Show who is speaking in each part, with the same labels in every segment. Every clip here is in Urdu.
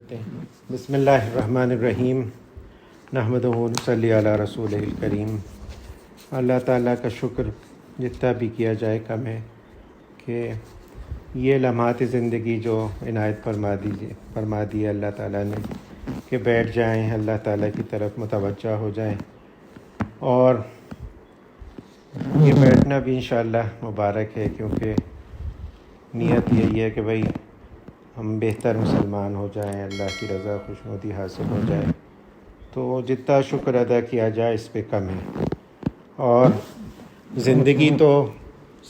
Speaker 1: بسم اللہ الرحمن الرحیم نحمدہ و نصلی علی رسول الکریم۔ اللہ تعالیٰ کا شکر جتنا بھی کیا جائے کم ہے کہ یہ لمحات زندگی جو عنایت فرما دی اللہ تعالیٰ نے کہ بیٹھ جائیں، اللہ تعالیٰ کی طرف متوجہ ہو جائیں، اور یہ بیٹھنا بھی انشاءاللہ مبارک ہے، کیونکہ نیت یہی ہے کہ بھئی ہم بہتر مسلمان ہو جائیں، اللہ کی رضا خوشنودی حاصل ہو جائے۔ تو جتنا شکر ادا کیا جائے اس پہ کم ہے۔ اور زندگی تو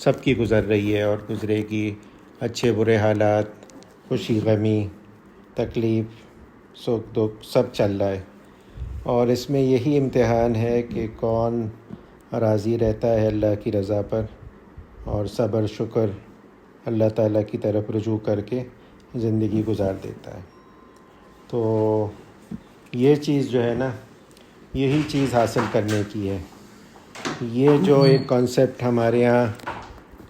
Speaker 1: سب کی گزر رہی ہے اور گزرے گی، اچھے برے حالات، خوشی غمی، تکلیف، سکھ دکھ سب چل رہا ہے، اور اس میں یہی امتحان ہے کہ کون راضی رہتا ہے اللہ کی رضا پر اور صبر شکر اللہ تعالیٰ کی طرف رجوع کر کے زندگی گزار دیتا ہے۔ تو یہ چیز جو ہے نا، یہی چیز حاصل کرنے کی ہے۔ یہ جو ایک کانسیپٹ ہمارے یہاں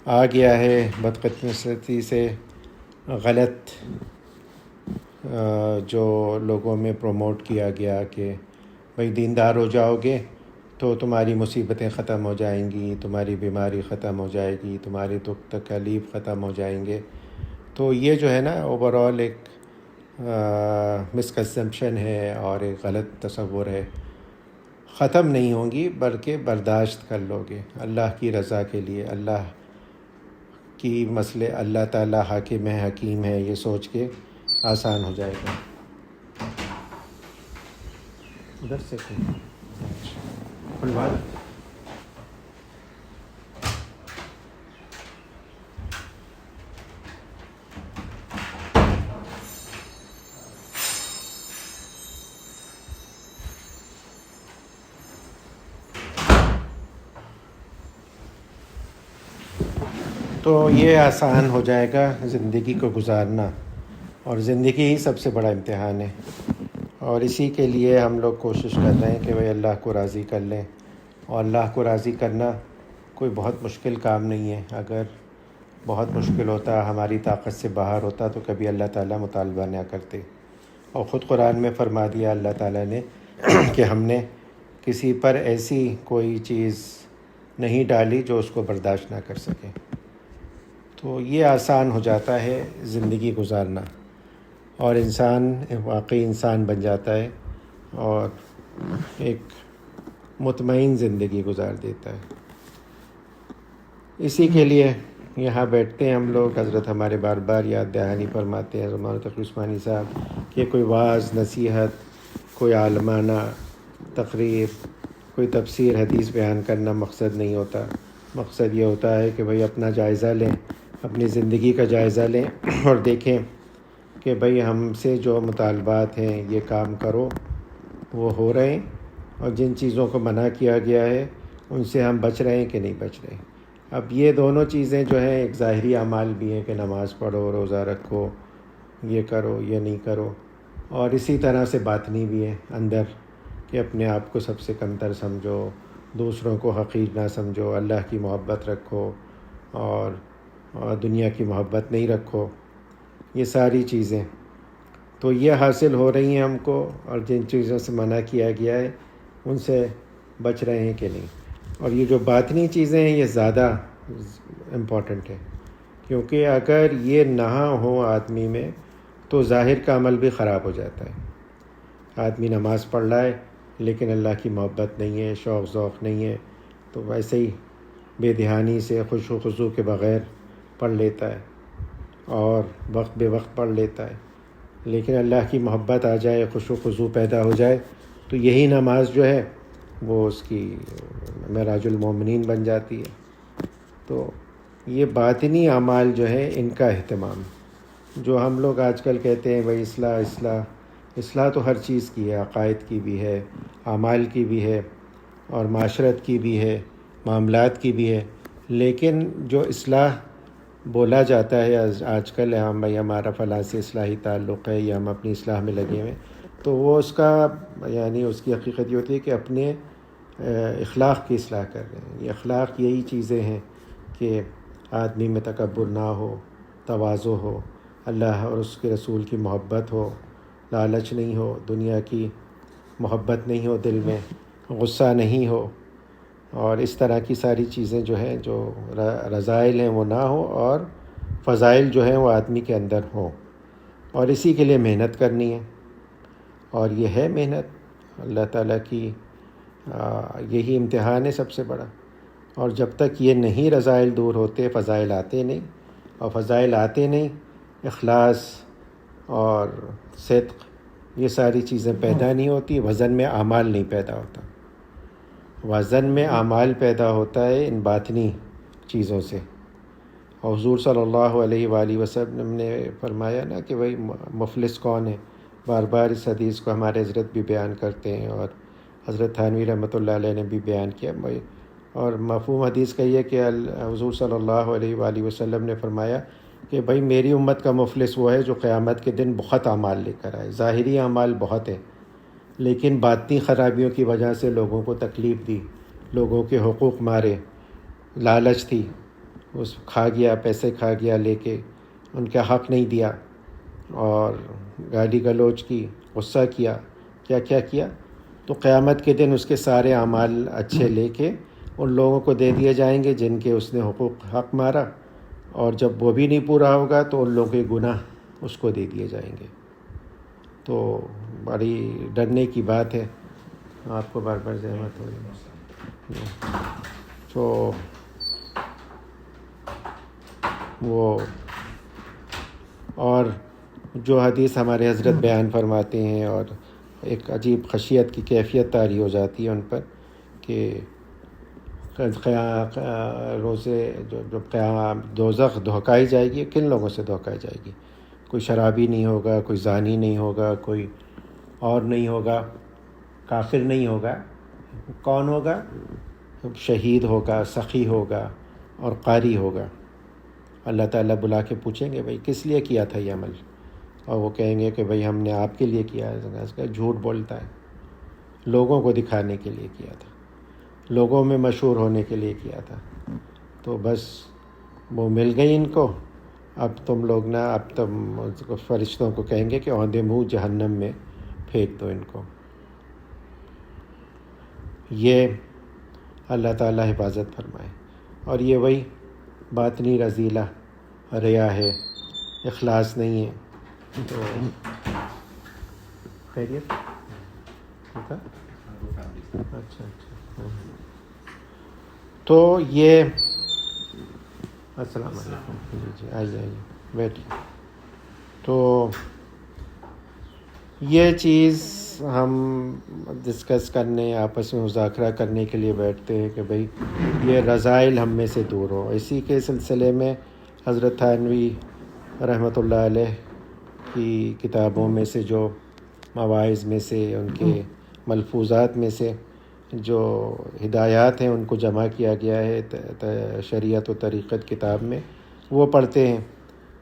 Speaker 1: آ گیا ہے بدقسمتی سے، غلط جو لوگوں میں پروموٹ کیا گیا کہ بھئی دیندار ہو جاؤ گے تو تمہاری مصیبتیں ختم ہو جائیں گی، تمہاری بیماری ختم ہو جائے گی، تمہاری دکھ تکلیف ختم ہو جائیں گے۔ تو یہ جو ہے نا اوورآل ایک مسکنسیپشن ہے اور ایک غلط تصور ہے۔ ختم نہیں ہوں گی بلکہ برداشت کر لو گے اللہ کی رضا کے لیے، اللہ کی مسئلے، اللہ تعالیٰ حاکم ہے حکیم ہے، یہ سوچ کے آسان ہو جائے گا۔ ادھر سے کھلوا دو۔ تو یہ آسان ہو جائے گا زندگی کو گزارنا، اور زندگی ہی سب سے بڑا امتحان ہے، اور اسی کے لیے ہم لوگ کوشش کر رہے ہیں کہ بھئی اللہ کو راضی کر لیں۔ اور اللہ کو راضی کرنا کوئی بہت مشکل کام نہیں ہے۔ اگر بہت مشکل ہوتا، ہماری طاقت سے باہر ہوتا تو کبھی اللہ تعالیٰ مطالبہ نہ کرتے، اور خود قرآن میں فرما دیا اللہ تعالیٰ نے کہ ہم نے کسی پر ایسی کوئی چیز نہیں ڈالی جو اس کو برداشت نہ کر سکے۔ تو یہ آسان ہو جاتا ہے زندگی گزارنا، اور انسان واقعی انسان بن جاتا ہے اور ایک مطمئن زندگی گزار دیتا ہے۔ اسی کے لیے یہاں بیٹھتے ہیں ہم لوگ۔ حضرت ہمارے بار بار یاد دہانی فرماتے ہیں مولانا تقی عثمانی صاحب کہ کوئی واعظ نصیحت، کوئی عالمانہ تقریر، کوئی تفسیر حدیث بیان کرنا مقصد نہیں ہوتا۔ مقصد یہ ہوتا ہے کہ بھئی اپنا جائزہ لیں، اپنی زندگی کا جائزہ لیں اور دیکھیں کہ بھئی ہم سے جو مطالبات ہیں یہ کام کرو وہ ہو رہے ہیں، اور جن چیزوں کو منع کیا گیا ہے ان سے ہم بچ رہے ہیں کہ نہیں بچ رہے ہیں۔ اب یہ دونوں چیزیں جو ہیں ایک ظاہری اعمال بھی ہیں کہ نماز پڑھو، روزہ رکھو، یہ کرو، یہ نہیں کرو، اور اسی طرح سے باطنی بھی ہے اندر کہ اپنے آپ کو سب سے کمتر سمجھو، دوسروں کو حقیر نہ سمجھو، اللہ کی محبت رکھو اور دنیا کی محبت نہیں رکھو۔ یہ ساری چیزیں تو یہ حاصل ہو رہی ہیں ہم کو، اور جن چیزوں سے منع کیا گیا ہے ان سے بچ رہے ہیں کہ نہیں۔ اور یہ جو باطنی چیزیں ہیں یہ زیادہ امپورٹنٹ ہے، کیونکہ اگر یہ نہ ہو آدمی میں تو ظاہر کا عمل بھی خراب ہو جاتا ہے۔ آدمی نماز پڑھ رہا ہے لیکن اللہ کی محبت نہیں ہے، شوق ذوق نہیں ہے، تو ویسے ہی بے دھیانی سے خشوع و خضوع کے بغیر پڑھ لیتا ہے اور وقت بے وقت پڑھ لیتا ہے۔ لیکن اللہ کی محبت آ جائے، خشوع و خضوع پیدا ہو جائے، تو یہی نماز جو ہے وہ اس کی معراج المومنین بن جاتی ہے۔ تو یہ باطنی اعمال جو ہے ان کا اہتمام، جو ہم لوگ آج کل کہتے ہیں بھئی اصلاح اصلاح، اصلاح تو ہر چیز کی ہے، عقائد کی بھی ہے، اعمال کی بھی ہے، اور معاشرت کی بھی ہے، معاملات کی بھی ہے۔ لیکن جو اصلاح بولا جاتا ہے آج کل، ہم بھئی ہمارا فلاں سے اصلاحی تعلق ہے یا ہم اپنی اصلاح میں لگے ہوئے، تو وہ اس کا یعنی اس کی حقیقت یہ ہوتی ہے کہ اپنے اخلاق کی اصلاح کر رہے ہیں۔ یہ اخلاق یہی چیزیں ہیں کہ آدمی میں تکبر نہ ہو، تواضع ہو، اللہ اور اس کے رسول کی محبت ہو، لالچ نہیں ہو، دنیا کی محبت نہیں ہو دل میں، غصہ نہیں ہو، اور اس طرح کی ساری چیزیں جو ہیں، جو رذائل ہیں وہ نہ ہوں، اور فضائل جو ہیں وہ آدمی کے اندر ہوں، اور اسی کے لیے محنت کرنی ہے. اور یہ ہے محنت اللہ تعالیٰ کی، یہی امتحان ہے سب سے بڑا. اور جب تک یہ نہیں رذائل دور ہوتے، فضائل آتے نہیں، اور فضائل آتے نہیں، اخلاص اور صدق یہ ساری چیزیں پیدا نہیں ہوتی. وزن میں اعمال نہیں پیدا ہوتا. وزن میں اعمال پیدا ہوتا ہے ان باطنی چیزوں سے. اور حضور صلی اللہ علیہ وآلہ وسلم نے فرمایا نا کہ بھائی مفلس کون ہے. بار بار اس حدیث کو ہمارے حضرت بھی بیان کرتے ہیں، اور حضرت تھانوی رحمۃ اللہ علیہ نے بھی بیان کیا. اور مفہوم حدیث کا یہ کہ حضور صلی اللہ علیہ وآلہ وسلم نے فرمایا کہ بھائی میری امت کا مفلس وہ ہے جو قیامت کے دن بہت اعمال لے کر آئے. ظاہری اعمال بہت ہیں، لیکن باطنی خرابیوں کی وجہ سے لوگوں کو تکلیف دی، لوگوں کے حقوق مارے، لالچ تھی، اس کھا گیا، پیسے کھا گیا لے کے، ان کا حق نہیں دیا، اور گالی گلوچ کی، غصہ کیا، کیا کیا کیا. تو قیامت کے دن اس کے سارے اعمال اچھے لے کے ان لوگوں کو دے دیے جائیں گے جن کے اس نے حق مارا، اور جب وہ بھی نہیں پورا ہوگا تو ان لوگوں کے گناہ اس کو دے دیے جائیں گے. تو بڑی ڈرنے کی بات ہے. آپ کو بار بار زحمت ہو رہی ہے. تو وہ اور جو حدیث ہمارے حضرت بیان فرماتے ہیں، اور ایک عجیب خشیت کی کیفیت طاری ہو جاتی ہے ان پر کہ روزے جو قیام دوزخ دھوکائی جائے گی، کن لوگوں سے دھوکائی جائے گی؟ کوئی شرابی نہیں ہوگا، کوئی زانی نہیں ہوگا، کوئی اور نہیں ہوگا، کافر نہیں ہوگا. کون ہوگا؟ شہید ہوگا، سخی ہوگا، اور قاری ہوگا. اللہ تعالیٰ بلا کے پوچھیں گے بھائی کس لیے کیا تھا یہ عمل؟ اور وہ کہیں گے کہ بھائی ہم نے آپ کے لیے کیا ہے. اس کا جھوٹ بولتا ہے، لوگوں کو دکھانے کے لیے کیا تھا، لوگوں میں مشہور ہونے کے لیے کیا تھا. تو بس وہ مل گئی ان کو. اب تم لوگ نا، اب تم فرشتوں کو کہیں گے کہ اوندے منہ جہنم میں پھینک دو ان کو. یہ اللہ تعالیٰ حفاظت فرمائے. اور یہ وہی باطنی رذیلہ ریا ہے، اخلاص نہیں ہے. تو خیریت اچھا. تو یہ السلام علیکم. جی آئیے بیٹھیے. تو یہ چیز ہم ڈسکس کرنے، آپس میں مذاکرہ کرنے کے لیے بیٹھتے ہیں کہ بھئی یہ رذائل ہم میں سے دور ہو. اسی کے سلسلے میں حضرت تھانوی رحمۃ اللہ علیہ کی کتابوں میں سے، جو مواعظ میں سے، ان کے ملفوظات میں سے جو ہدایات ہیں ان کو جمع کیا گیا ہے شریعت و طریقت کتاب میں، وہ پڑھتے ہیں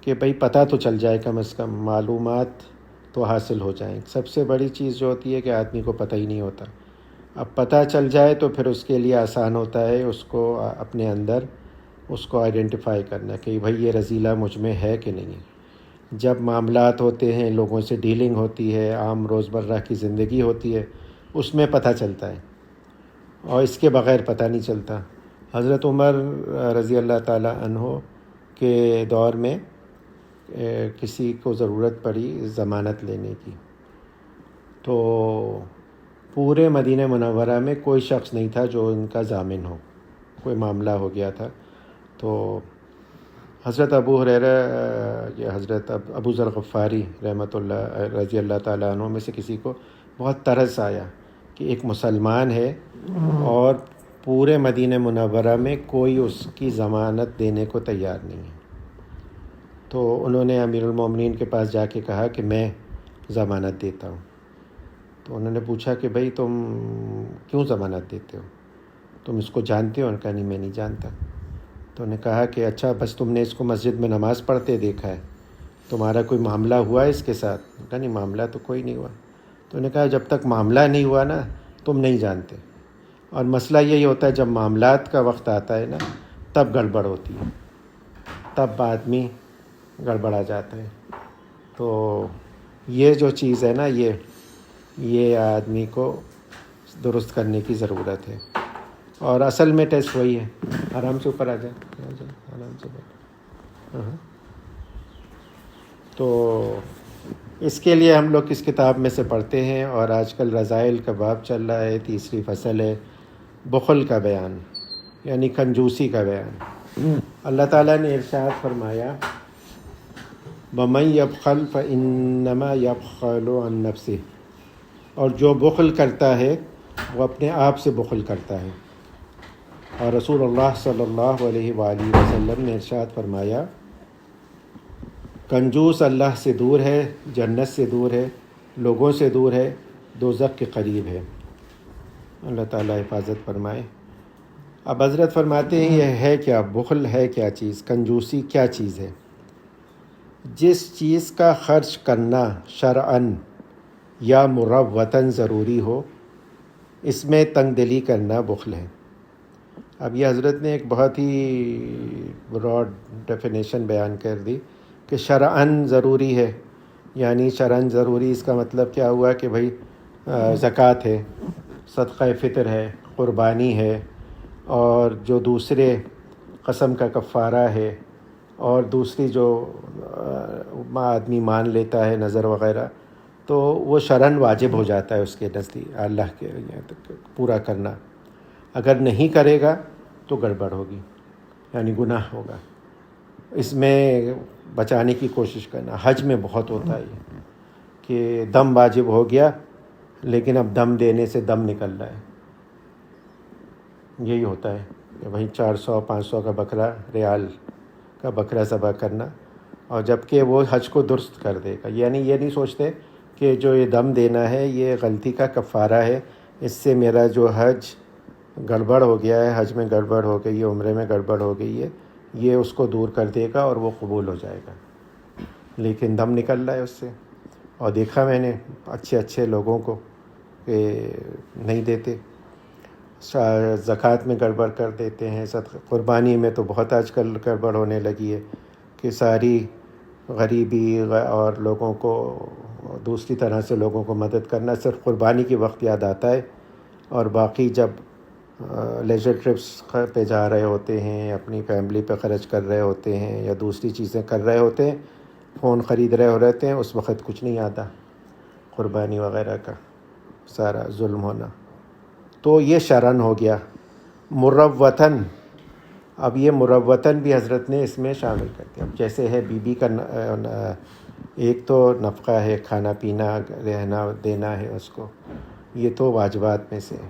Speaker 1: کہ بھئی پتہ تو چل جائے، کم از کم معلومات تو حاصل ہو جائیں. سب سے بڑی چیز جو ہوتی ہے کہ آدمی کو پتہ ہی نہیں ہوتا. اب پتہ چل جائے تو پھر اس کے لیے آسان ہوتا ہے اس کو اپنے اندر اس کو آئیڈینٹیفائی کرنا کہ بھئی یہ رذیلہ مجھ میں ہے کہ نہیں ہے. جب معاملات ہوتے ہیں، لوگوں سے ڈیلنگ ہوتی ہے، عام روزمرہ کی زندگی ہوتی ہے، اس میں پتہ چلتا ہے، اور اس کے بغیر پتہ نہیں چلتا. حضرت عمر رضی اللہ تعالیٰ عنہ کے دور میں کسی کو ضرورت پڑی ضمانت لینے کی، تو پورے مدینہ منورہ میں کوئی شخص نہیں تھا جو ان کا ضامن ہو. کوئی معاملہ ہو گیا تھا تو حضرت ابو ہریرہ یا حضرت ابو ذر غفاری رحمۃ اللہ رضی اللہ تعالیٰ عنہ میں سے کسی کو بہت ترس آیا کہ ایک مسلمان ہے اور پورے مدینہ منورہ میں کوئی اس کی ضمانت دینے کو تیار نہیں ہے. تو انہوں نے امیر المومنین کے پاس جا کے کہا کہ میں ضمانت دیتا ہوں. تو انہوں نے پوچھا کہ بھئی تم کیوں ضمانت دیتے ہو؟ تم اس کو جانتے ہو؟ انہوں نے کہا نہیں، میں نہیں جانتا. تو انہوں نے کہا کہ اچھا بس تم نے اس کو مسجد میں نماز پڑھتے دیکھا ہے، تمہارا کوئی معاملہ ہوا ہے اس کے ساتھ؟ انہوں نے کہا نہیں، معاملہ تو کوئی نہیں ہوا. تو انہوں نے کہا جب تک معاملہ نہیں ہوا نا تم نہیں جانتے. اور مسئلہ یہی ہوتا ہے جب معاملات کا وقت آتا ہے نا تب گڑبڑ ہوتی ہے، تب آدمی گڑبڑا جاتا ہے. تو یہ جو چیز ہے نا یہ آدمی کو درست کرنے کی ضرورت ہے. اور اصل میں ٹیسٹ وہی ہے. آرام سے اوپر آ جائیں آرام سے بیٹھ. تو اس کے لیے ہم لوگ کس کتاب میں سے پڑھتے ہیں، اور آج کل رذائل کا باب چل رہا ہے، 3 فصل ہے، بخل کا بیان یعنی کنجوسی کا بیان. اللہ تعالیٰ نے ارشاد فرمایا وَمَن يَبْخَلْ فَإِنَّمَا يَبْخَلُ عَن نَفْسِهِ، اور جو بخل کرتا ہے وہ اپنے آپ سے بخل کرتا ہے. اور رسول اللہ صلی اللہ علیہ وآلہ وسلم نے ارشاد فرمایا کنجوس اللہ سے دور ہے، جنت سے دور ہے، لوگوں سے دور ہے، دوزخ کے قریب ہے. اللہ تعالیٰ حفاظت فرمائے. اب حضرت فرماتے ہیں یہ ہے کیا؟ بخل ہے کیا چیز؟ کنجوسی کیا چیز ہے؟ جس چیز کا خرچ کرنا شرعاً یا مروتاً ضروری ہو، اس میں تنگ دلی کرنا بخل ہے. اب یہ حضرت نے ایک بہت ہی براڈ ڈیفینیشن بیان کر دی کہ شرعاً ضروری ہے، یعنی شرعاً ضروری اس کا مطلب کیا ہوا کہ بھائی زکوٰۃ ہے، صدقہ فطر ہے، قربانی ہے، اور جو دوسرے قسم کا کفارہ ہے، اور دوسری جو آدمی مان لیتا ہے نظر وغیرہ، تو وہ شرعاً واجب ہو جاتا ہے اس کے نزدیک اللہ کے پورا کرنا. اگر نہیں کرے گا تو گڑبڑ ہوگی، یعنی گناہ ہوگا. اس میں بچانے کی کوشش کرنا. حج میں بہت ہوتا ہے یہ کہ دم واجب ہو گیا لیکن اب دم دینے سے دم نکل رہا ہے. یہی ہوتا ہے کہ وہیں 400-500 کا بکرا، ریال کا بکرا ذبح کرنا، اور جب کہ وہ حج کو درست کر دے گا. یعنی یہ نہیں سوچتے کہ جو یہ دم دینا ہے یہ غلطی کا کفارہ ہے، اس سے میرا جو حج گڑبڑ ہو گیا ہے، حج میں گڑبڑ ہو گئی ہے، عمرے میں گڑبڑ ہو گئی ہے، یہ اس کو دور کر دے گا اور وہ قبول ہو جائے گا. لیکن دم نکل رہا ہے اس سے. اور دیکھا میں نے اچھے لوگوں کو کہ نہیں دیتے، زکوٰۃ میں گڑبڑ کر دیتے ہیں، قربانی میں تو بہت آج کل گڑبڑ ہونے لگی ہے کہ ساری غریبی اور لوگوں کو دوسری طرح سے لوگوں کو مدد کرنا صرف قربانی کے وقت یاد آتا ہے، اور باقی جب لیجر ٹرپس پہ جا رہے ہوتے ہیں، اپنی فیملی پہ خرچ کر رہے ہوتے ہیں، یا دوسری چیزیں کر رہے ہوتے ہیں، فون خرید رہے ہوتے ہیں، اس وقت کچھ نہیں آتا قربانی وغیرہ کا سارا ظلم ہونا. تو یہ شرعاً ہو گیا. مروتاً، اب یہ مروتاً بھی حضرت نے اس میں شامل کر دیا. اب جیسے ہے بیوی کا ایک تو نفقہ ہے، کھانا پینا رہنا دینا ہے اس کو، یہ تو واجبات میں سے ہے.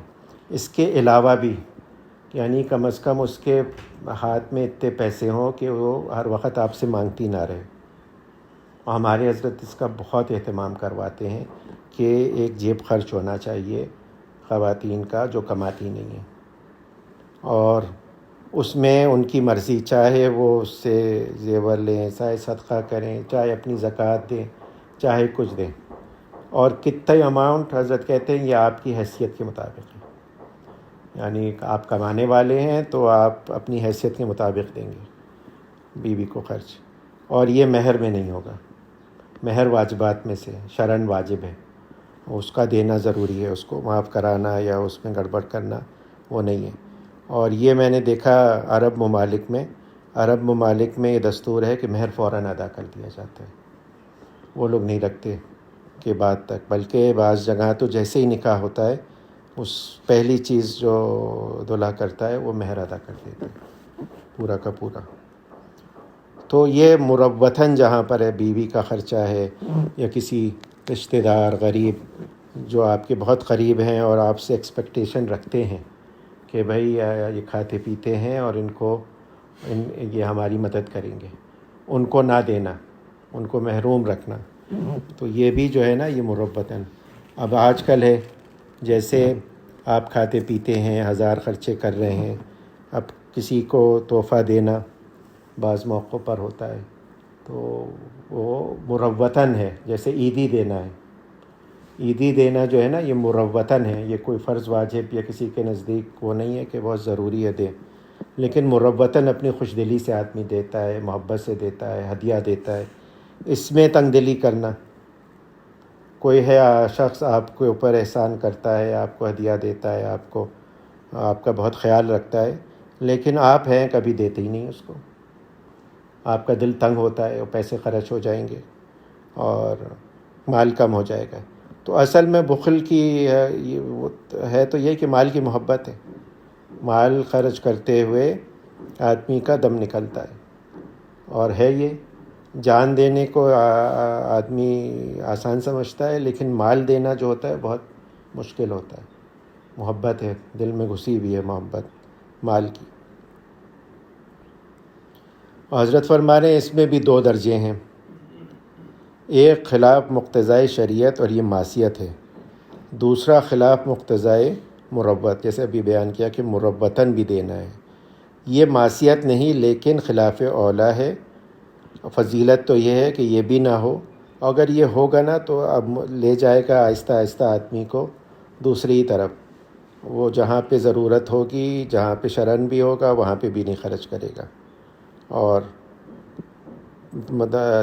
Speaker 1: اس کے علاوہ بھی یعنی کم از کم اس کے ہاتھ میں اتنے پیسے ہوں کہ وہ ہر وقت آپ سے مانگتی نہ رہے. اور ہمارے حضرت اس کا بہت اہتمام کرواتے ہیں کہ ایک جیب خرچ ہونا چاہیے خواتین کا جو کماتی نہیں ہیں، اور اس میں ان کی مرضی، چاہے وہ اس سے زیور لیں، چاہے صدقہ کریں، چاہے اپنی زکوٰۃ دیں، چاہے کچھ دیں. اور کتنے اماؤنٹ حضرت کہتے ہیں یہ آپ کی حیثیت کے مطابق ہے. یعنی آپ کمانے والے ہیں تو آپ اپنی حیثیت کے مطابق دیں گے بیوی کو خرچ. اور یہ مہر میں نہیں ہوگا. مہر واجبات میں سے شرعاً واجب ہے، اس کا دینا ضروری ہے، اس کو معاف کرانا یا اس میں گڑبڑ کرنا وہ نہیں ہے. اور یہ میں نے دیکھا عرب ممالک میں یہ دستور ہے کہ مہر فوراً ادا کر دیا جاتا ہے. وہ لوگ نہیں رکھتے کہ بعد تک، بلکہ بعض جگہ تو جیسے ہی نکاح ہوتا ہے اس پہلی چیز جو دلہا کرتا ہے وہ مہر ادا کر دیتا ہے پورا کا پورا. تو یہ مروتاً جہاں پر ہے، بیوی کا خرچہ ہے یا کسی رشتہ دار غریب جو آپ کے بہت قریب ہیں اور آپ سے ایکسپیکٹیشن رکھتے ہیں کہ بھائی یہ کھاتے پیتے ہیں اور یہ ہماری مدد کریں گے، ان کو نہ دینا، ان کو محروم رکھنا، تو یہ بھی جو ہے نا یہ مروتاً. اب آج کل ہے جیسے آپ کھاتے پیتے ہیں، 1000 خرچے کر رہے ہیں، اب کسی کو تحفہ دینا بعض موقعوں پر ہوتا ہے تو وہ مروتاً ہے. جیسے عیدی دینا ہے، عیدی دینا جو ہے نا یہ مروتاً ہے، یہ کوئی فرض واجب یا کسی کے نزدیک وہ نہیں ہے کہ بہت ضروری ہے دے، لیکن مروتاً اپنی خوش دلی سے آدمی دیتا ہے، محبت سے دیتا ہے، ہدیہ دیتا ہے. اس میں تنگ دلی کرنا کوئی ہے شخص آپ کے اوپر احسان کرتا ہے، آپ کو ہدیہ دیتا ہے، آپ کا بہت خیال رکھتا ہے، لیکن آپ ہیں کبھی دیتے ہی نہیں اس کو. آپ کا دل تنگ ہوتا ہے، وہ پیسے خرچ ہو جائیں گے اور مال کم ہو جائے گا. تو اصل میں بخل کی ہے تو یہ کہ مال کی محبت ہے. مال خرچ کرتے ہوئے آدمی کا دم نکلتا ہے، اور ہے یہ جان دینے کو آدمی آسان سمجھتا ہے، لیکن مال دینا جو ہوتا ہے بہت مشکل ہوتا ہے. محبت ہے، دل میں گھسی ہوئی ہے محبت مال کی. حضرت فرما رہے ہیں اس میں بھی 2 درجے ہیں. ایک خلاف مقتضائے شریعت اور یہ معصیت ہے. دوسرا خلاف مقتضائے مروت، جیسے ابھی بیان کیا کہ مروتاً بھی دینا ہے. یہ معصیت نہیں لیکن خلاف اولا ہے. فضیلت تو یہ ہے کہ یہ بھی نہ ہو. اگر یہ ہوگا نا تو اب لے جائے گا آہستہ آہستہ آدمی کو دوسری ہی طرف. وہ جہاں پہ ضرورت ہوگی، جہاں پہ شرن بھی ہوگا، وہاں پہ بھی نہیں خرچ کرے گا. اور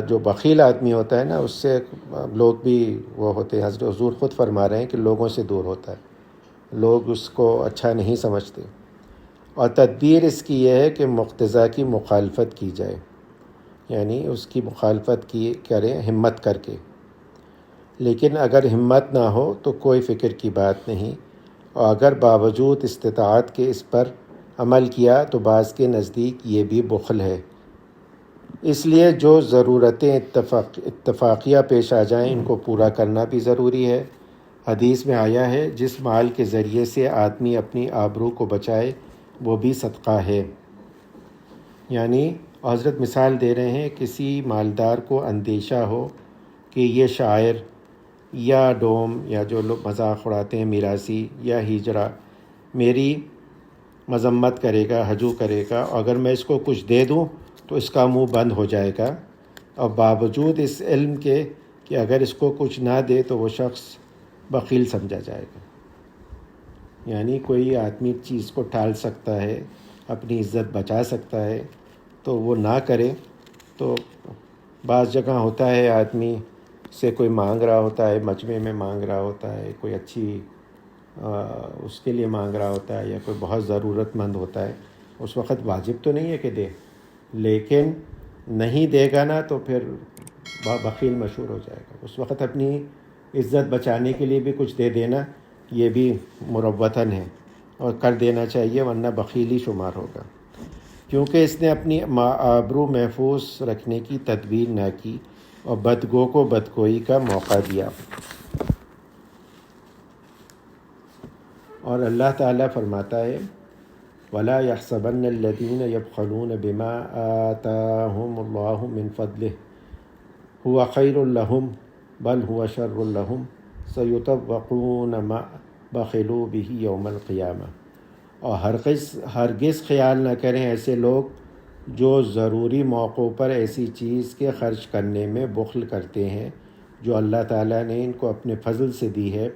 Speaker 1: جو بخیل آدمی ہوتا ہے نا، اس سے لوگ بھی وہ ہوتے ہیں. حضرت حضور خود فرما رہے ہیں کہ لوگوں سے دور ہوتا ہے، لوگ اس کو اچھا نہیں سمجھتے. اور تدبیر اس کی یہ ہے کہ مقتضا کی مخالفت کی جائے، یعنی اس کی مخالفت کی کریں ہمت کر کے. لیکن اگر ہمت نہ ہو تو کوئی فکر کی بات نہیں، اور اگر باوجود استطاعت کے اس پر عمل کیا تو بعض کے نزدیک یہ بھی بخل ہے. اس لیے جو ضرورتیں اتفاقیہ پیش آ جائیں ان کو پورا کرنا بھی ضروری ہے. حدیث میں آیا ہے جس مال کے ذریعے سے آدمی اپنی آبرو کو بچائے وہ بھی صدقہ ہے. یعنی حضرت مثال دے رہے ہیں، کسی مالدار کو اندیشہ ہو کہ یہ شاعر یا ڈوم یا جو لوگ مذاق اڑاتے ہیں میراثی یا ہجرا میری مذمت کرے گا، ہجو کرے گا، اگر میں اس کو کچھ دے دوں تو اس کا منہ بند ہو جائے گا. اور باوجود اس علم کے کہ اگر اس کو کچھ نہ دے تو وہ شخص بخیل سمجھا جائے گا. یعنی کوئی آدمی چیز کو ٹال سکتا ہے، اپنی عزت بچا سکتا ہے تو وہ نہ کرے. تو بعض جگہ ہوتا ہے آدمی سے کوئی مانگ رہا ہوتا ہے، مجمع میں مانگ رہا ہوتا ہے، کوئی اچھی اس کے لیے مانگ رہا ہوتا ہے، یا کوئی بہت ضرورت مند ہوتا ہے. اس وقت واجب تو نہیں ہے کہ دے، لیکن نہیں دے گا نا تو پھر بخیل مشہور ہو جائے گا. اس وقت اپنی عزت بچانے کے لیے بھی کچھ دے دینا یہ بھی مروتاً ہے، اور کر دینا چاہیے، ورنہ بخیل ہی شمار ہوگا، کیونکہ اس نے اپنی آبرو محفوظ رکھنے کی تدبیر نہ کی اور بدگو کو بدگوئی کا موقع دیا. اور اللہ تعالیٰ فرماتا ہے وَلَا يَحْسَبَنَّ الَّذِينَ يَبْخَلُونَ بِمَا آتَاهُمُ اللَّهُ مِنْ فَضْلِهِ هُوَ خَيْرٌ لَهُمْ بَلْ هُوَ شَرٌّ لَهُمْ سَيُطَوَّقُونَ مَا بَخِلُوا بِهِ يَوْمَ الْقِيَامَةِ. اور ہرگز خیال نہ کریں ایسے لوگ جو ضروری موقعوں پر ایسی چیز کے خرچ کرنے میں بخل کرتے ہیں جو اللہ تعالیٰ نے ان کو اپنے فضل سے دی ہے،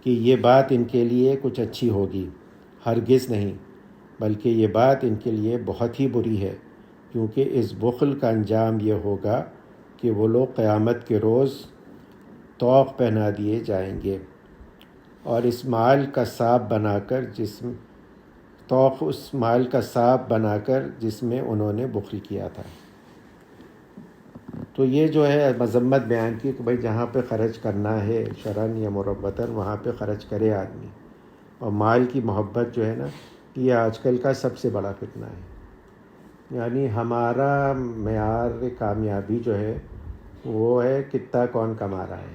Speaker 1: کہ یہ بات ان کے لیے کچھ اچھی ہوگی. ہرگز نہیں، بلکہ یہ بات ان کے لیے بہت ہی بری ہے، کیونکہ اس بخل کا انجام یہ ہوگا کہ وہ لوگ قیامت کے روز طوق پہنا دیے جائیں گے، اور اس مال کا سانپ بنا کر طوق اس مال کا سانپ بنا کر جس میں انہوں نے بخل کیا تھا. تو یہ جو ہے مذمت بیان کی کہ بھائی جہاں پہ خرچ کرنا ہے شرعاً یا مروتاً وہاں پہ خرچ کرے آدمی. اور مال کی محبت جو ہے نا، یہ آج کل کا سب سے بڑا فتنہ ہے. یعنی ہمارا معیار کامیابی جو ہے وہ ہے کتنا کون کما رہا ہے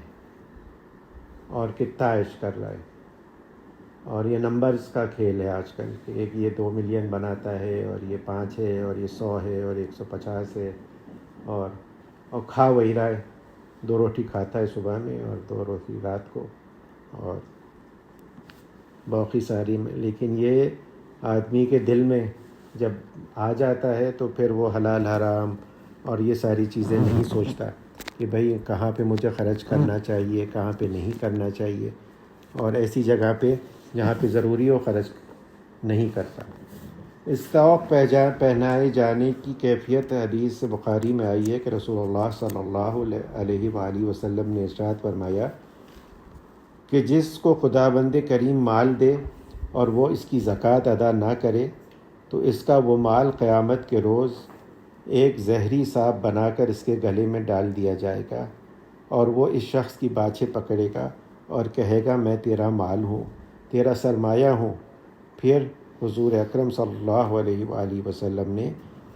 Speaker 1: اور کتنا عیش کر رہا ہے. اور یہ نمبرز کا کھیل ہے آج کل کہ ایک یہ 2 ملین بناتا ہے، اور یہ 5 ہے، اور یہ 100 ہے، اور 150 ہے، اور کھا وہی رہا ہے. 2 روٹی کھاتا ہے صبح میں اور 2 روٹی رات کو، اور باقی ساری میں. لیکن یہ آدمی کے دل میں جب آ جاتا ہے تو پھر وہ حلال حرام اور یہ ساری چیزیں نہیں سوچتا کہ بھئی کہاں پہ مجھے خرچ کرنا چاہیے، کہاں پہ نہیں کرنا چاہیے، اور ایسی جگہ پہ جہاں پہ ضروری ہو خرچ نہیں کرتا. استوق پہنائے جانے کی کیفیت حدیث سے بخاری میں آئی ہے کہ رسول اللہ صلی اللہ علیہ وآلہ وسلم نے ارشاد فرمایا کہ جس کو خداوند کریم مال دے اور وہ اس کی زکوٰۃ ادا نہ کرے تو اس کا وہ مال قیامت کے روز ایک زہری سانپ بنا کر اس کے گلے میں ڈال دیا جائے گا، اور وہ اس شخص کی باچھیں پکڑے گا اور کہے گا میں تیرا مال ہوں، تیرا سرمایہ ہوں۔ پھر حضور اکرم صلی اللہ علیہ وآلہ وسلم نے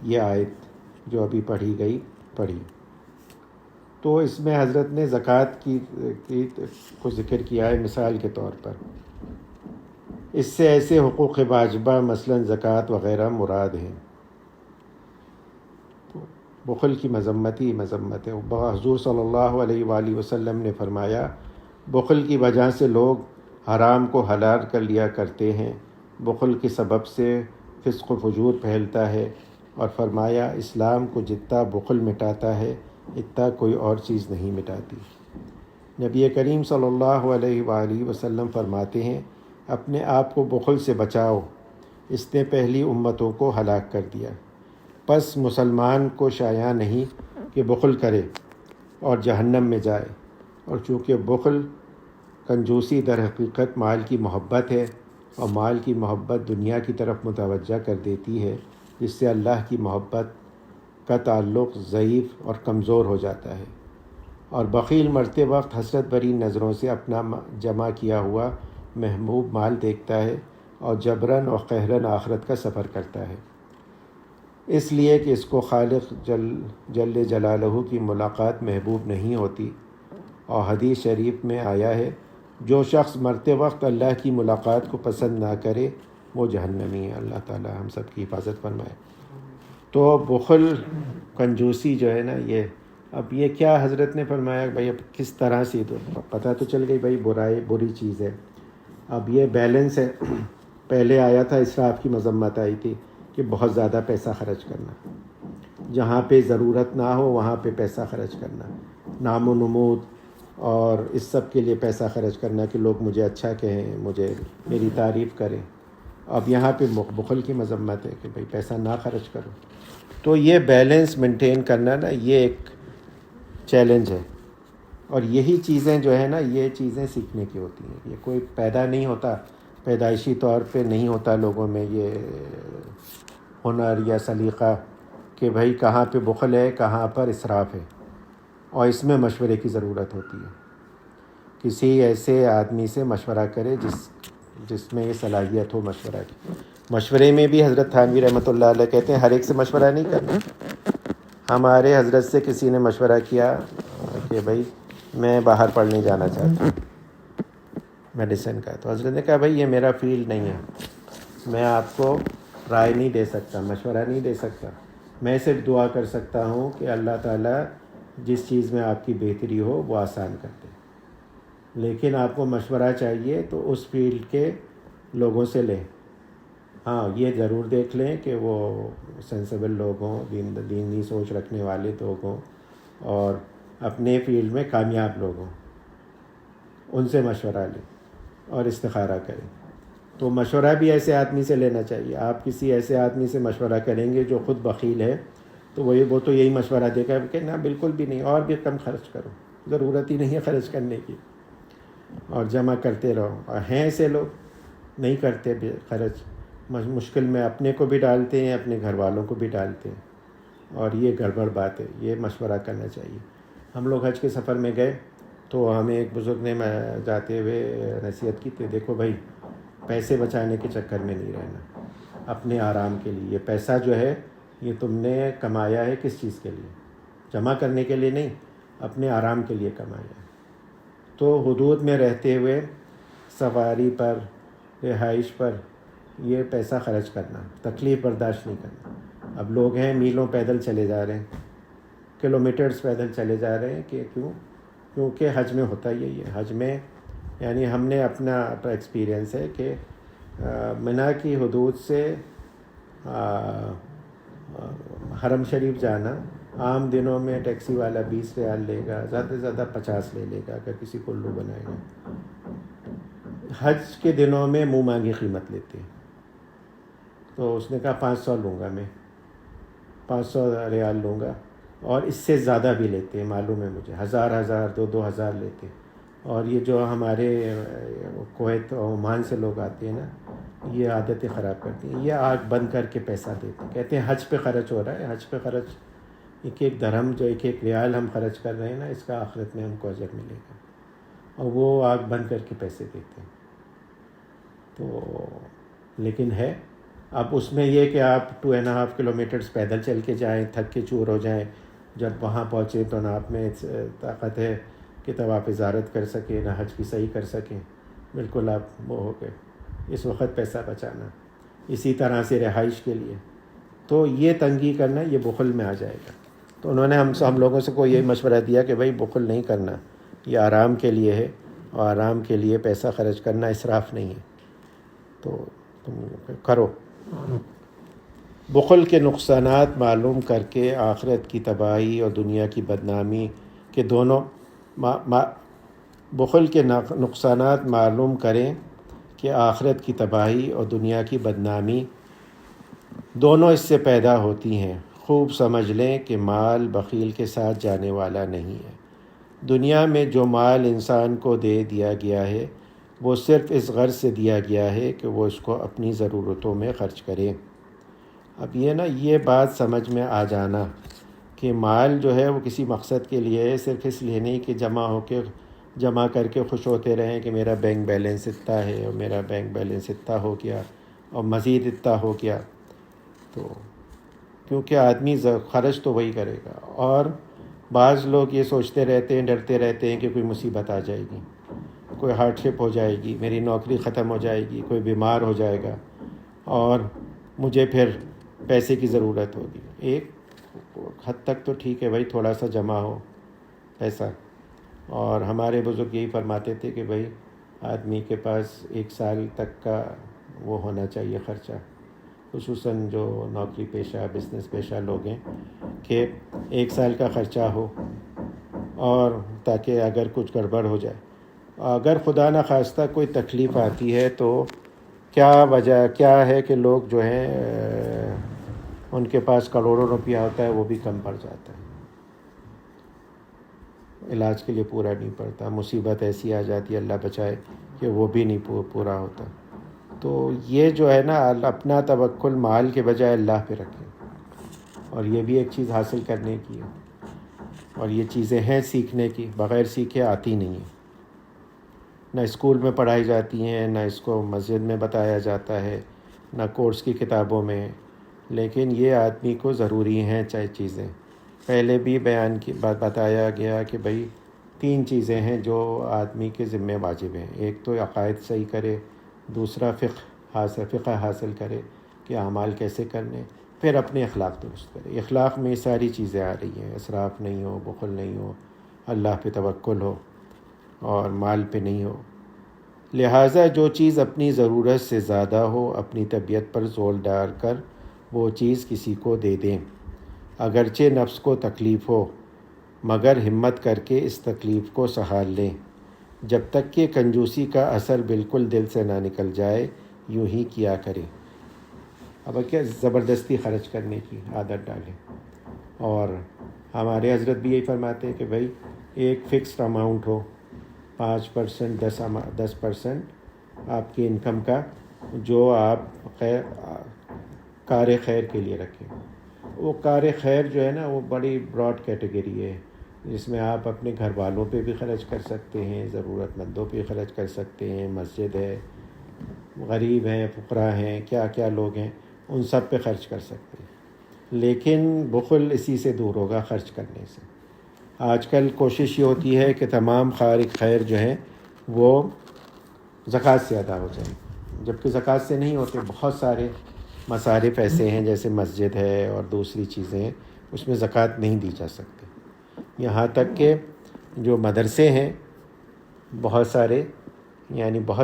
Speaker 1: یہ آیت جو ابھی پڑھی۔ تو اس میں حضرت نے زکوٰۃ کی کو ذکر کیا ہے مثال کے طور پر۔ اس سے ایسے حقوق واجبہ مثلاً زکوٰۃ وغیرہ مراد ہیں۔ بخل کی مذمت ہے۔ حضور صلی اللہ علیہ وآلہ وسلم نے فرمایا بخل کی وجہ سے لوگ حرام کو حلال کر لیا کرتے ہیں، بخل کے سبب سے فسق و فجور پھیلتا ہے، اور فرمایا اسلام کو جتنا بخل مٹاتا ہے اتنا کوئی اور چیز نہیں مٹاتی۔ نبی کریم صلی اللہ علیہ وآلہ وسلم فرماتے ہیں اپنے آپ کو بخل سے بچاؤ، اس نے پہلی امتوں کو ہلاک کر دیا۔ پس مسلمان کو شایع نہیں کہ بخل کرے اور جہنم میں جائے، اور چونکہ بخل کنجوسی در حقیقت مال کی محبت ہے، اور مال کی محبت دنیا کی طرف متوجہ کر دیتی ہے، جس سے اللہ کی محبت کا تعلق ضعیف اور کمزور ہو جاتا ہے، اور بخیل مرتے وقت حسرت بھری نظروں سے اپنا جمع کیا ہوا محبوب مال دیکھتا ہے اور جبراً اور قہراً آخرت کا سفر کرتا ہے، اس لیے کہ اس کو خالق جل جلالہ کی ملاقات محبوب نہیں ہوتی۔ اور حدیث شریف میں آیا ہے جو شخص مرتے وقت اللہ کی ملاقات کو پسند نہ کرے وہ جہنمی ہے۔ اللہ تعالی ہم سب کی حفاظت فرمائے۔ تو بخل کنجوسی جو ہے نا، اب یہ کیا حضرت نے فرمایا بھائی، اب کس طرح سے تو پتہ تو چل گئی بھائی بری چیز ہے۔ اب یہ بیلنس ہے۔ پہلے آیا تھا اسراف کی مذمت آئی تھی کہ بہت زیادہ پیسہ خرچ کرنا، جہاں پہ ضرورت نہ ہو وہاں پہ پیسہ خرچ کرنا، نام و نمود اور اس سب کے لیے پیسہ خرچ کرنا کہ لوگ مجھے اچھا کہیں، میری تعریف کریں۔ اب یہاں پہ بخل کی مذمت ہے کہ بھائی پیسہ نہ خرچ کرو۔ تو یہ بیلنس مینٹین کرنا نا، یہ ایک چیلنج ہے، اور یہی چیزیں جو ہے نا، یہ چیزیں سیکھنے کی ہوتی ہیں۔ یہ کوئی پیدا نہیں ہوتا، پیدائشی طور پہ نہیں ہوتا لوگوں میں یہ ہنر یا سلیقہ کہ بھائی کہاں پہ بخل ہے، کہاں پر اسراف ہے، اور اس میں مشورے کی ضرورت ہوتی ہے۔ کسی ایسے آدمی سے مشورہ کرے جس میں یہ صلاحیت ہو مشورہ کی۔ مشورے میں بھی حضرت تھانوی رحمۃ اللہ علیہ کہتے ہیں ہر ایک سے مشورہ نہیں کرنا۔ ہمارے حضرت سے کسی نے مشورہ کیا کہ بھائی میں باہر پڑھنے جانا چاہتا ہوں میڈیسن کا، تو حضرت نے کہا بھائی یہ میرا فیلڈ نہیں ہے، میں آپ کو رائے نہیں دے سکتا، مشورہ نہیں دے سکتا، میں صرف دعا کر سکتا ہوں کہ اللہ تعالیٰ جس چیز میں آپ کی بہتری ہو وہ آسان کر دے، لیکن آپ کو مشورہ چاہیے تو اس فیلڈ کے لوگوں سے لیں۔ ہاں یہ ضرور دیکھ لیں کہ وہ سینسیبل لوگ ہوں، دینی سوچ رکھنے والے لوگ ہوں، اور اپنے فیلڈ میں کامیاب لوگ ہوں، ان سے مشورہ لیں اور استخارہ کریں۔ تو مشورہ بھی ایسے آدمی سے لینا چاہیے۔ آپ کسی ایسے آدمی سے مشورہ کریں گے جو خود بخیل ہے تو وہ تو یہی مشورہ دے گا کہ نہ بالکل بھی نہیں، اور بھی کم خرچ کرو، ضرورت ہی نہیں ہے خرچ کرنے کی، اور جمع کرتے رہو۔ اور ہیں ایسے لوگ نہیں کرتے خرچ، مشکل میں اپنے کو بھی ڈالتے ہیں، اپنے گھر والوں کو بھی ڈالتے ہیں، اور یہ گڑبڑ بات ہے۔ یہ مشورہ کرنا چاہیے۔ ہم لوگ حج کے سفر میں گئے تو ہمیں ایک بزرگ نے جاتے ہوئے نصیحت کی کہ دیکھو بھائی پیسے بچانے کے چکر میں نہیں رہنا، اپنے آرام کے لیے۔ یہ پیسہ جو ہے یہ تم نے کمایا ہے کس چیز کے لیے؟ جمع کرنے کے لیے نہیں، اپنے آرام کے لیے کمایا ہے۔ تو حدود میں رہتے ہوئے سواری پر، رہائش پر یہ پیسہ خرچ کرنا، تکلیف برداشت نہیں کرنا۔ اب لوگ ہیں میلوں پیدل چلے جا رہے ہیں، کلومیٹرز پیدل چلے جا رہے ہیں کہ کیونکہ حج میں ہوتا یہی ہے۔ حج میں یعنی ہم نے اپنا ایکسپیرینس ہے کہ منی کی حدود سے حرم شریف جانا، عام دنوں میں ٹیکسی والا 20 ریال لے گا، زیادہ سے زیادہ 50 لے لے گا اگر کسی کو الو بنائے گا۔ حج کے دنوں میں منہ مانگی قیمت لیتے ہیں۔ تو اس نے کہا 500 لوں گا، میں 500 ریال لوں گا، اور اس سے زیادہ بھی لیتے ہیں، معلوم ہے مجھے، 1000 دو ہزار لیتے ہیں۔ اور یہ جو ہمارے کویت اور عمان سے لوگ آتے ہیں نا، یہ عادتیں خراب کرتی ہیں، یہ آنکھ بند کر کے پیسہ دیتے ہیں، کہتے ہیں حج پہ خرچ ہو رہا ہے، حج پہ خرچ، ایک ایک درہم جو ایک ایک ریال ہم خرچ کر رہے ہیں نا، اس کا آخرت میں ہم کو اجر ملے گا، اور وہ آنکھ بند کر کے پیسے دیتے ہیں۔ تو لیکن ہے اب اس میں یہ کہ آپ 2.5 کلومیٹرز پیدل چل کے جائیں، تھک کے چور ہو جائیں، جب وہاں پہنچے تو نہ آپ میں طاقت ہے کہ تب آپ زیارت کر سکیں، نہ حج کی صحیح کر سکیں، بالکل آپ وہ ہو گئے۔ اس وقت پیسہ بچانا، اسی طرح سے رہائش کے لیے، تو یہ تنگی کرنا یہ بخل میں آ جائے گا۔ تو انہوں نے ہم لوگوں سے کو یہ مشورہ دیا کہ بھائی بخل نہیں کرنا، یہ آرام کے لیے ہے، اور آرام کے لیے پیسہ خرچ کرنا اسراف نہیں ہے، تو تم کرو۔ بخل کے نقصانات معلوم کر کے آخرت کی تباہی اور دنیا کی بدنامی کے دونوں بخل کے نقصانات معلوم کریں کہ آخرت کی تباہی اور دنیا کی بدنامی دونوں اس سے پیدا ہوتی ہیں۔ خوب سمجھ لیں کہ مال بخیل کے ساتھ جانے والا نہیں ہے۔ دنیا میں جو مال انسان کو دے دیا گیا ہے وہ صرف اس غرض سے دیا گیا ہے کہ وہ اس کو اپنی ضرورتوں میں خرچ کرے۔ اب یہ بات سمجھ میں آ جانا کہ مال جو ہے وہ کسی مقصد کے لیے ہے، صرف اس لیے نہیں کہ جمع کر کے خوش ہوتے رہیں کہ میرا بینک بیلنس اتنا ہے، اور میرا بینک بیلنس اتنا ہو گیا، اور مزید اتنا ہو گیا، تو کیونکہ آدمی خرچ تو وہی کرے گا۔ اور بعض لوگ یہ سوچتے رہتے ہیں، ڈرتے رہتے ہیں کہ کوئی مصیبت آ جائے گی، کوئی ہارڈ شپ ہو جائے گی، میری نوکری ختم ہو جائے گی، کوئی بیمار ہو جائے گا، اور مجھے پھر پیسے کی ضرورت ہوگی۔ ایک حد تک تو ٹھیک ہے بھائی، تھوڑا سا جمع ہو پیسہ، اور ہمارے بزرگ یہی فرماتے تھے کہ بھائی آدمی کے پاس 1 سال تک کا وہ ہونا چاہیے خرچہ، خصوصاً جو نوکری پیشہ بزنس پیشہ لوگ ہیں، کہ 1 سال کا خرچہ ہو، اور تاکہ اگر کچھ گڑبڑ ہو جائے، اگر خدا نخواستہ کوئی تکلیف آتی ہے تو کیا ہے کہ لوگ جو ہیں ان کے پاس کروڑوں روپیہ ہوتا ہے، وہ بھی کم پڑ جاتا ہے، علاج کے لیے پورا نہیں پڑتا، مصیبت ایسی آ جاتی ہے اللہ بچائے کہ وہ بھی نہیں پورا ہوتا۔ تو یہ جو ہے نا، اپنا توکل مال کے بجائے اللہ پہ رکھیں، اور یہ بھی ایک چیز حاصل کرنے کی ہے، اور یہ چیزیں ہیں سیکھنے کی، بغیر سیکھے آتی نہیں ہیں، نہ اسکول میں پڑھائی جاتی ہیں، نہ اس کو مسجد میں بتایا جاتا ہے، نہ کورس کی کتابوں میں، لیکن یہ آدمی کو ضروری ہیں چاہے چیزیں۔ پہلے بھی بتایا گیا کہ بھائی 3 چیزیں ہیں جو آدمی کے ذمہ واجب ہیں، ایک تو عقائد صحیح کرے، دوسرا فقہ حاصل کرے کہ اعمال کیسے کرنے، پھر اپنے اخلاق درست کرے۔ اخلاق میں یہ ساری چیزیں آ رہی ہیں، اسراف نہیں ہو، بخل نہیں ہو، اللہ پہ توکل ہو، اور مال پہ نہیں ہو۔ لہٰذا جو چیز اپنی ضرورت سے زیادہ ہو، اپنی طبیعت پر زور ڈال کر وہ چیز کسی کو دے دیں، اگرچہ نفس کو تکلیف ہو، مگر ہمت کر کے اس تکلیف کو سہار لیں، جب تک کہ کنجوسی کا اثر بالکل دل سے نہ نکل جائے، یوں ہی کیا کریں۔ اب کیا زبردستی خرچ کرنے کی عادت ڈالیں، اور ہمارے حضرت بھی یہی فرماتے ہیں کہ بھائی ایک فکسڈ اماؤنٹ ہو، 5%، 10% آپ کی انکم کا، جو آپ کار خیر کے لیے رکھیں۔ وہ کار خیر جو ہے نا، وہ بڑی براڈ کیٹیگری ہے، جس میں آپ اپنے گھر والوں پہ بھی خرچ کر سکتے ہیں، ضرورت مندوں پہ خرچ کر سکتے ہیں، مسجد ہے، غریب ہیں، فقراء ہیں، کیا لوگ ہیں، ان سب پہ خرچ کر سکتے ہیں۔ لیکن بخل اسی سے دور ہوگا، خرچ کرنے سے۔ آج کل کوشش یہ ہوتی ہے کہ تمام خیر جو ہیں وہ زکوٰۃ سے ادا ہو جائیں، جبکہ زکوٰۃ سے نہیں ہوتے۔ بہت سارے مصارف ایسے ہیں، جیسے مسجد ہے اور دوسری چیزیں ہیں، اس میں زکوٰۃ نہیں دی جا سکتی۔ یہاں تک کہ جو مدرسے ہیں بہت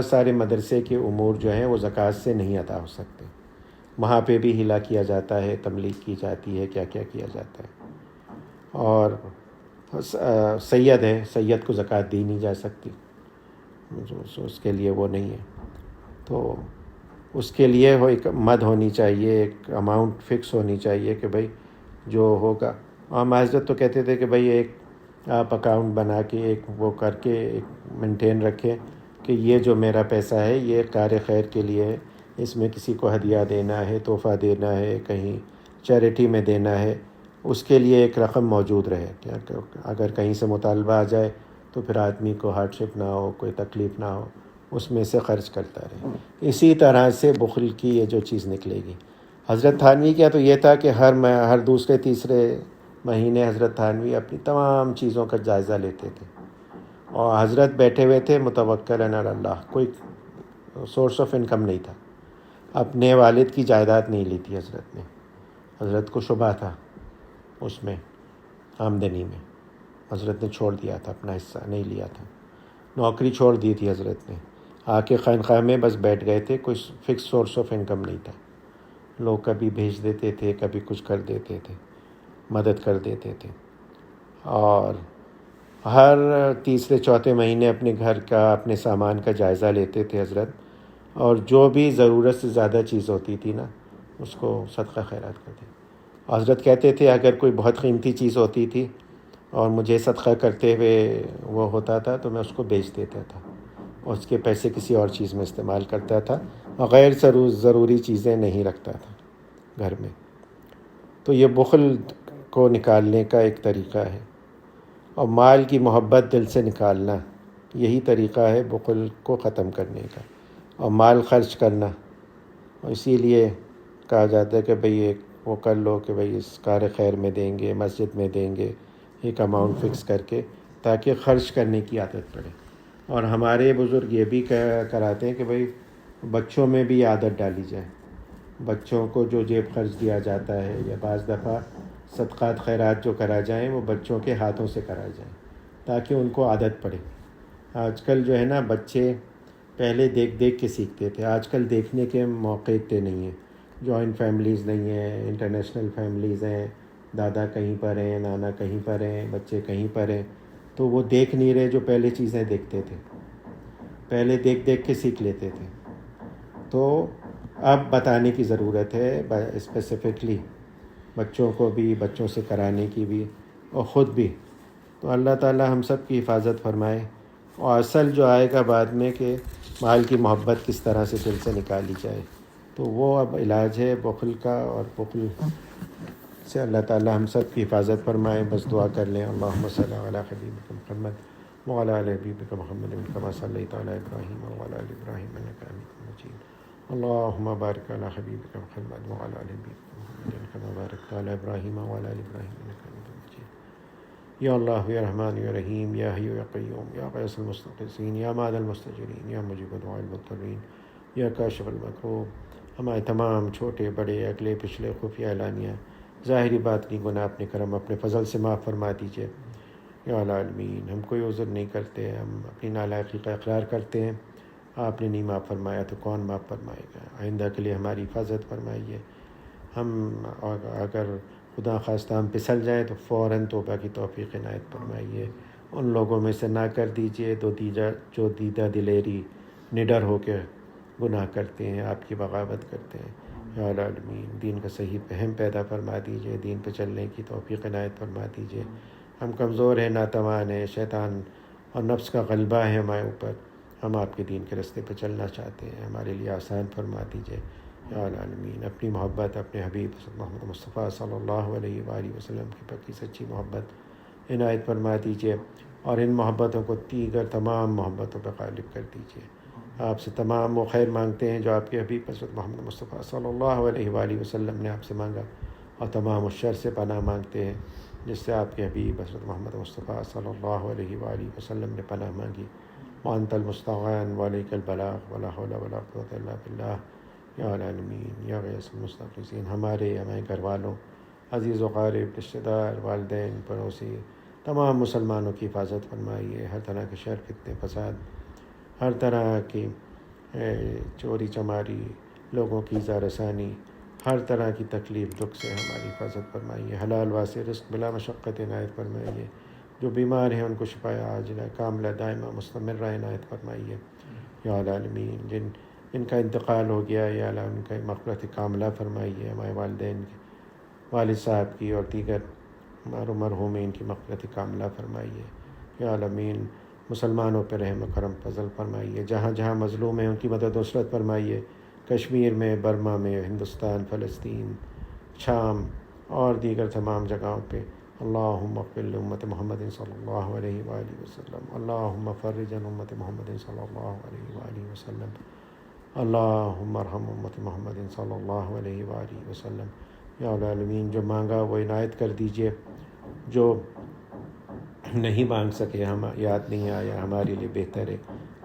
Speaker 1: سارے مدرسے کے امور جو ہیں وہ زکوٰۃ سے نہیں ادا ہو سکتے، وہاں پہ بھی ہلا کیا جاتا ہے، تبلیغ کی جاتی ہے، کیا کیا جاتا ہے۔ اور سید کو زکوٰۃ دی نہیں جا سکتی، اس کے لیے وہ نہیں ہے۔ تو اس کے لیے وہ ایک مد ہونی چاہیے، ایک اماؤنٹ فکس ہونی چاہیے کہ بھائی جو ہوگا. اور حضرت تو کہتے تھے کہ بھائی ایک آپ اکاؤنٹ بنا کے ایک وہ کر کے ایک مینٹین رکھیں کہ یہ جو میرا پیسہ ہے یہ کار خیر کے لیے ہے، اس میں کسی کو ہدیہ دینا ہے، تحفہ دینا ہے، کہیں چیریٹی میں دینا ہے، اس کے لیے ایک رقم موجود رہے کہ اگر کہیں سے مطالبہ آ جائے تو پھر آدمی کو ہارڈشپ نہ ہو، کوئی تکلیف نہ ہو، اس میں سے خرچ کرتا رہے. اسی طرح سے بخل کی یہ جو چیز نکلے گی. حضرت تھانوی کیا تو یہ تھا کہ ہر دوسرے تیسرے مہینے حضرت تھانوی اپنی تمام چیزوں کا جائزہ لیتے تھے، اور حضرت بیٹھے ہوئے تھے متوکلن علی اللہ، کوئی سورس آف انکم نہیں تھا. اپنے والد کی جائیداد نہیں لی تھی حضرت نے. حضرت کو شبہ تھا اس میں آمدنی میں، حضرت نے چھوڑ دیا تھا، اپنا حصہ نہیں لیا تھا. نوکری چھوڑ دی تھی حضرت نے، آ کے خانقاہ میں بس بیٹھ گئے تھے. کوئی فکس سورس آف انکم نہیں تھا. لوگ کبھی بھیج دیتے تھے، کبھی کچھ کر دیتے تھے، مدد کر دیتے تھے. اور ہر تیسرے چوتھے مہینے اپنے گھر کا، اپنے سامان کا جائزہ لیتے تھے حضرت، اور جو بھی ضرورت سے زیادہ چیز ہوتی تھی نا اس کو صدقہ خیرات کرتے. حضرت کہتے تھے اگر کوئی بہت قیمتی چیز ہوتی تھی اور مجھے صدقہ کرتے ہوئے وہ ہوتا تھا تو میں اس کو بیچ دیتا تھا، اور اس کے پیسے کسی اور چیز میں استعمال کرتا تھا، اور غیر ضروری چیزیں نہیں رکھتا تھا گھر میں. تو یہ بخل کو نکالنے کا ایک طریقہ ہے. اور مال کی محبت دل سے نکالنا، یہی طریقہ ہے بخل کو ختم کرنے کا. اور مال خرچ کرنا، اسی لیے کہا جاتا ہے کہ بھئی ایک وہ کر لو کہ بھئی اس کار خیر میں دیں گے، مسجد میں دیں گے، ایک اماؤنٹ فکس کر کے، تاکہ خرچ کرنے کی عادت پڑے. اور ہمارے بزرگ یہ بھی کراتے ہیں کہ بھئی بچوں میں بھی عادت ڈالی جائے. بچوں کو جو جیب خرچ دیا جاتا ہے، یا بعض دفعہ صدقات خیرات جو کرا جائیں وہ بچوں کے ہاتھوں سے کرا جائیں تاکہ ان کو عادت پڑے. آج کل جو ہے نا بچے پہلے دیکھ دیکھ کے سیکھتے تھے، آج کل دیکھنے کے موقع اتنے نہیں ہیں. جوائنٹ فیملیز نہیں ہیں، انٹرنیشنل فیملیز ہیں، دادا کہیں پر ہیں، نانا کہیں پر ہیں، بچے کہیں پر ہیں، تو وہ دیکھ نہیں رہے جو پہلے چیزیں دیکھتے تھے. پہلے دیکھ دیکھ کے سیکھ لیتے تھے. تو اب بتانے کی ضرورت ہے اسپیسیفکلی بچوں کو بھی، بچوں سے کرانے کی بھی، اور خود بھی. تو اللہ تعالی ہم سب کی حفاظت فرمائے. اور اصل جو آئے گا بعد میں کہ مال کی محبت کس طرح سے دل سے نکالی جائے، تو وہ اب علاج ہے بخل کا. اور بخل سے اللہ تعالی ہم سب کی حفاظت فرمائے. بس دعا کر لیں اللہم صلی علی حبیبک محمد وعلی آل حبیبک محمد کما صلیت علی ابراہیم وعلی آل ابراہیم انک حمید مجید. اللہم بارک علی حبیبک محمد وعلی آل حبیبک محمد کما بارکت علی ابراہیم وعلی آل ابراہیم انک حمید مجید. یا اللہ یا رحمان یا رحیم یا حی یا قیوم یا غیاث المستغیثین یا ماعز المستجیرین یا مجیب دعاء المضطرین یا کاشف المکروب. ہمارے تمام چھوٹے بڑے اگلے پچھلے خفیہ اعلانیہ ظاہری باطنی گناہ اپنے کرم اپنے فضل سے معاف فرما دیجیے یا العالمین. ہم کوئی عذر نہیں کرتے، ہم اپنی نالائقی کا اقرار کرتے ہیں. آپ نے نہیں معاف فرمایا تو کون معاف فرمائے گا. آئندہ کے لیے ہماری حفاظت فرمائیے. ہم اگر خدا خواستہ ہم پھسل جائیں تو فوراً توبہ کی توفیق عنایت فرمائیے. ان لوگوں میں سے نہ کر دیجیے جو دیدہ دلیری نڈر ہو کے گناہ کرتے ہیں، آپ کی بغاوت کرتے ہیں. یا العالمین دین کا صحیح فہم پیدا فرما دیجیے، دین پہ چلنے کی توفیق عنایت فرما دیجیے. ہم کمزور ہیں، ناتوان ہیں، شیطان اور نفس کا غلبہ ہے ہمارے اوپر. ہم آپ کے دین کے راستے پہ چلنا چاہتے ہیں، ہمارے لیے آسان فرما دیجیے یا العالمین. اپنی محبت اپنے حبیب محمد مصطفیٰ صلی اللہ علیہ وآلہ وسلم کی پکی سچی محبت عنایت فرما دیجیے، اور ان محبتوں کو دیگر تمام محبتوں پہ غالب کر دیجیے. آپ سے تمام وہ خیر مانگتے ہیں جو آپ کے حبیب حضرت محمد مصطفیٰ صلی اللہ علیہ وآلہ وسلم نے آپ سے مانگا، اور تمام اس شر سے پناہ مانگتے ہیں جس سے آپ کے حبیب حضرت محمد مصطفیٰ صلی اللہ علیہ وآلہ وسلم نے پناہ مانگی. وانت المستعان وعلیک البلاغ ولا حول ولا قوة الا باللہ یا العالمین یا غیاث المستغیثین. ہمارے گھر والوں، عزیز و قارب، رشتہ دار، والدین، پڑوسی، تمام مسلمانوں کی حفاظت فرمائیے. ہر طرح کے شر، فتنے، فساد، ہر طرح کی چوری چماری، لوگوں کی ایذا رسانی، ہر طرح کی تکلیف دکھ سے ہماری حفاظت فرمائیے. حلال واسع رزق بلا مشقت عنایت فرمائیے. جو بیمار ہیں ان کو شفا عاجلہ کاملہ دائمہ مستمرہ عنایت فرمائیے یا العالمین. جن ان کا انتقال ہو گیا، یا اللہ ان کا مغفرت کاملہ فرمائیے، ہمارے والدین کے، والد صاحب کی اور دیگر مرحومین کی مغفرت کاملہ فرمائیے، یا عالمین مسلمانوں پہ رحم و کرم فضل فرمائیے، جہاں جہاں مظلوم ہیں ان کی مدد و نصرت فرمائیے، کشمیر میں، برما میں، ہندوستان، فلسطین، شام اور دیگر تمام جگہوں پہ۔ اللہم اغفر لامت محمد صلی اللہ علیہ وآلہ وسلم، اللہم فرج عن امت محمد صلی اللہ علیہ وآلہ وسلم، اللہم ارحم امت محمد صلی اللہ علیہ وآلہ وسلم۔ یا العالمین جو مانگا وہ عنایت کر دیجئے، جو نہیں مانگ سکے، ہم یاد نہیں آیا، ہمارے لیے بہتر ہے،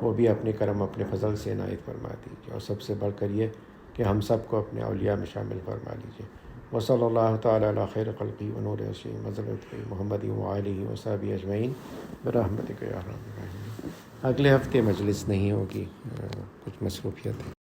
Speaker 1: وہ بھی اپنے کرم اپنے فضل سے عنایت فرما دیجیے، اور سب سے بڑھ کر یہ کہ ہم سب کو اپنے اولیاء میں شامل فرما لیجیے۔ وصلی اللہ تعالیٰ علی خیر خلقی ونور عرشی حضرت محمد وآلہ وصحبہ اجمعین برحمتک یا ارحم الراحمین۔ اگلے ہفتے مجلس نہیں ہوگی، کچھ مصروفیت ہے۔